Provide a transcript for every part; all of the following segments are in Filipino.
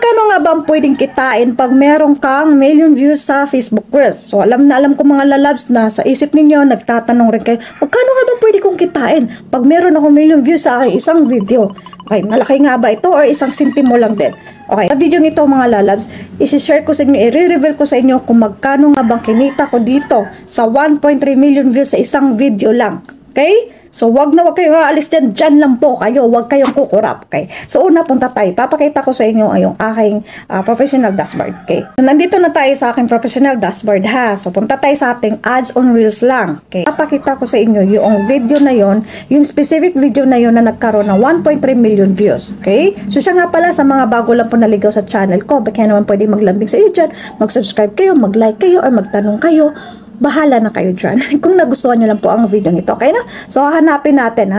magkano nga ba ang pwedeng kitain pag meron kang million views sa Facebook Reels? So, alam na alam ko mga lalabs na sa isip ninyo, nagtatanong rin kayo, magkano nga ba pwede kong kitain pag meron akong million views sa aking isang video? Okay, malaki nga ba ito or isang sintimo lang din? Okay, sa video nito mga lalabs, isi-share ko sa inyo, i-reveal ko sa inyo kung magkano nga bang kinita ko dito sa 1.3 million views sa isang video lang. Okay? So, wag kayong aalis dyan. Dyan lang po kayo. Wag kayong kukurap. Okay? So, una, punta tayo. Papakita ko sa inyo yung aking professional dashboard. Okay? So, nandito na tayo sa aking professional dashboard, ha? So, punta tayo sa ating ads on Reels lang. Okay? Papakita ko sa inyo yung video na yon, yung specific video na yon na nagkaroon ng 1.3 million views. Okay? So, siya nga pala sa mga bago lang po naligaw sa channel ko. Baka naman pwede maglambing sa iyo dyan. Mag-subscribe kayo, mag-like kayo, or magtanong kayo. Bahala na kayo dyan. Kung nagustuhan nyo lang po ang video nito. Okay na? So, hahanapin natin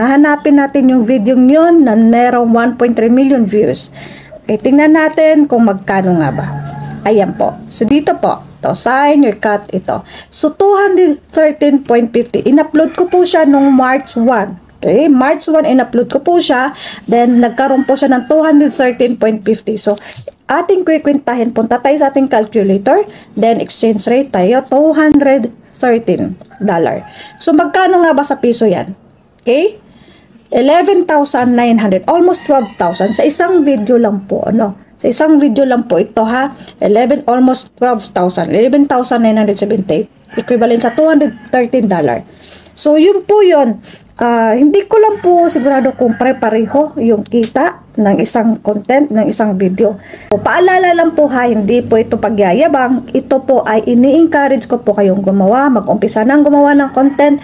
yung video nyon na merong 1.3 million views. Okay, tingnan natin kung magkano nga ba. Ayan po. So, dito po. Ito, sign your cut ito. So, 213.50. In-upload ko po siya nung March 1. Okay, March 1 in-upload ko po siya. Then, nagkaroon po siya ng 213.50. So, ating kukwentahin, punta tayo sa ating calculator, then exchange rate tayo, $213. So, magkano nga ba sa piso yan? Okay? 11,900, almost 12,000 sa isang video lang po, ano? Sa isang video lang po ito, ha? Almost 12,000, 11,978, equivalent sa $213. So, yun po yun. Hindi ko lang po sigurado kung pare-pareho yung kita ng isang content, ng isang video. So, paalala lang po ha, hindi po ito pagyayabang. Ito po ay ini-encourage ko po kayong gumawa, mag-umpisa ng gumawa ng content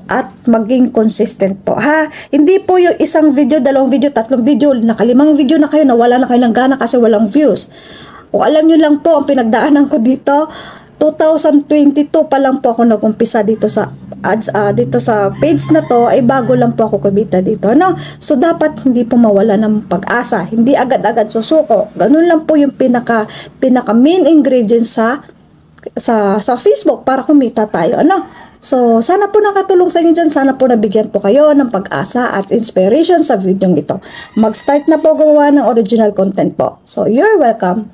at maging consistent po ha. Hindi po yung isang video, dalawang video, tatlong video, nakalimang video na kayo, nawala na kayo ng gana kasi walang views. Kung alam nyo lang po, ang pinagdaanan ko dito, 2022 pa lang po ako nag-umpisa dito sa ads, dito sa page na to, ay bago lang po ako kumita dito, no? So, dapat hindi po mawala ng pag-asa. Hindi agad-agad susuko. Ganun lang po yung pinaka main ingredient sa Facebook para kumita tayo, ano? So, sana po nakatulong sa inyo dyan. Sana po nabigyan po kayo ng pag-asa at inspiration sa video ito. Mag-start na po gumawa ng original content po. So, you're welcome.